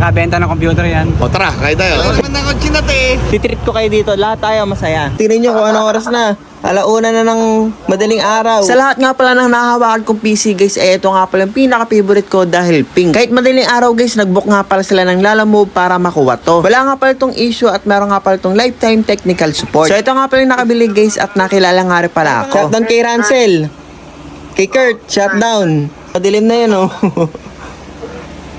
Nakabenta ng computer yan. O tara, kaya tayo. Ano naman ng kotse natin eh? Titreat ko kayo dito, lahat tayo masaya. Tingnan nyo kung anong oras na. Alauna na ng madaling araw. Sa lahat nga pala ng nahahawakan kong PC guys, ito nga pala yung pinaka-favorite ko dahil pink. Kahit madaling araw guys, nag-book nga pala sila ng Lalamove para makuha to. Wala nga pala itong issue at meron nga pala itong lifetime technical support. So ito nga pala yung nakabili guys at nakilala nga rin pala ako. Shutdown kay Rancel. Kay Kurt, shutdown. Madilim na yun oh.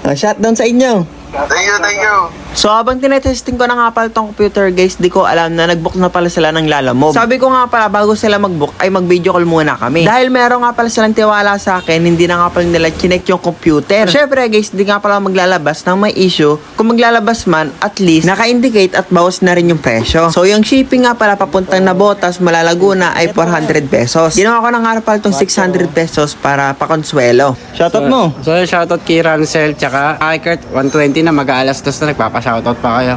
Shutdown sa inyo. Thank you. So habang tinetesting ko na nga pala tong computer guys, di ko alam na nag-book na pala sila ng Lalamove. Sabi ko nga pala bago sila mag-book ay mag-video call muna kami. Dahil meron nga pala silang tiwala sa akin, hindi na nga pala nila chinek yung computer. Syempre guys, di nga pala maglalabas ng may issue. Kung maglalabas man, at least naka-indicate at bawas na rin yung presyo. So yung shipping nga pala papuntang Nabotas, Malalaguna ay 400 pesos. Ginawa ko na nga pala tong 600 pesos para pakonsuelo. Shoutout mo. So shoutout kay Rancel, tsaka kay Kurt, 120 na mag-aalas 2 na nagpapa-shoutout pa kayo.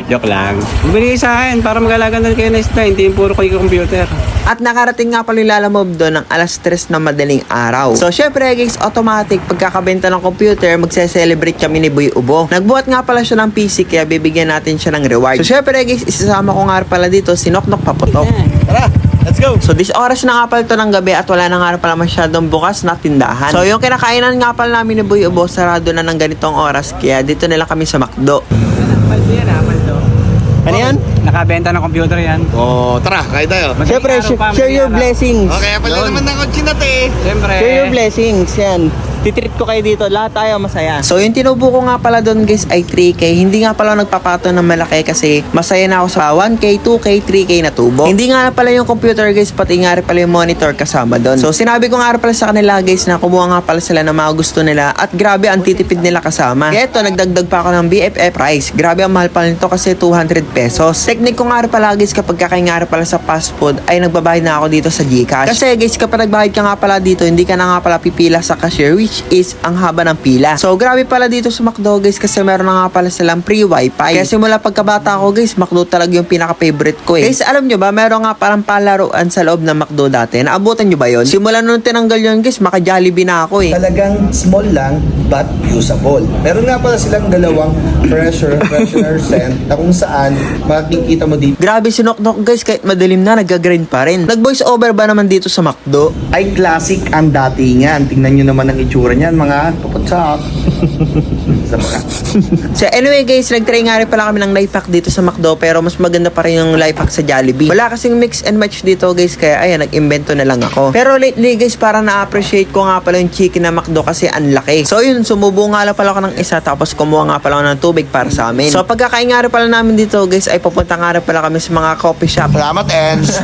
Joke lang. Bumili sa akin para mag-alaga na kayo na isda, hindi yung puro kayo computer. At nakarating nga pala yung Lalamove doon ng alas 3 na madaling araw. So syempre guys, automatic pagkakabenta ng computer, magse-celebrate kami ni Boy Ubo. Nagbuhat nga pala siya ng PC kaya bibigyan natin siya ng reward. So syempre guys, isasama ko nga pala dito si Noknok Paputok. Tara, let's go. So this oras na nga pala ito ng gabi at wala na nga pala masyadong bukas na tindahan. So yung kinakainan nga pala namin ni Boy Ubo, sarado na ng ganitong oras kaya dito nila kami sa McDo. Paldo yan ha, paldo. Ano yan? Nakabenta ng computer yan. O tara, kaya tayo. Syempre, share your blessings. O kaya pala naman ng kotse natin eh. Siyempre. Share your blessings, yan. Titreat ko kayo dito, lahat tayo masaya. So yung tinubo ko nga pala doon guys ay 3K. Hindi nga pala nagpapato ng malaki kasi masaya na ako sa 1K, 2K, 3K na tubo. Hindi nga pala yung computer guys, pati nga rin pala yung monitor kasama doon. So sinabi ko nga rin pala sa kanila guys na kumuha nga pala sila ng mga gusto nila at grabe ang titipid nila kasama. Kaya ito, nagdagdag pa ako ng BFF price. Grabe ang mahal pala nito kasi 200 pesos. Technique ko nga rin pala guys kapag kakain nga rin pala sa fast food ay nagbabayad na ako dito sa GCash. Kasi guys kapag nagbayad ka nga pala dito, hindi ka na nga pala pipila sa cashier which is ang haba ng pila. So grabe pala dito sa McDo guys kasi meron na nga pala silang free wifi. Kaya simula pagkabata ko guys, McDo talaga yung pinaka-favorite ko eh. Guys, alam nyo ba, meron nga parang palaruan sa loob ng McDo dati. Naabutan nyo ba yon? Simula nung tinanggal yun guys, maka-Jollibee na ako eh. Talagang small lang but usable. Meron nga pala silang dalawang freshener scent na kung saan makikita mo dito Grabe si Noknok guys, kahit madilim na, nag-grind pa rin. Nag-voice over ba naman dito sa McDo? ay classic ang datingan. Tingnan nyo naman ang itsura niyan mga kapatsak. So anyway guys, nag-try nga rin pala kami ng life hack dito sa McDo pero mas maganda pa rin yung life hack sa Jollibee. Wala kasing mix and match dito guys kaya ayan, nag-invento na lang ako. Pero lately guys, parang na-appreciate ko nga pala yung chicken na McDo kasi ang laki. So yun, sumubo nga lang pala ako ng isa tapos kumuha nga pala ako ng tubig para sa amin. So pagkakain nga rin pala namin dito guys ay pupunta nga rin pala kami sa mga coffee shop. Salamat, Ens.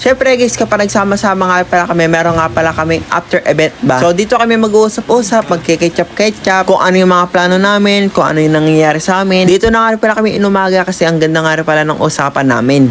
Syempre guys, kapag nagsama-sama nga pala kami, meron nga pala kami after event ba. So dito kami mag-uusap-usap, magkiketchup-ketchup, kung ano yung mga plano namin, kung ano yung nangyayari sa amin. Dito na nga rin pala kami inumaga kasi ang ganda nga rin pala ng usapan namin.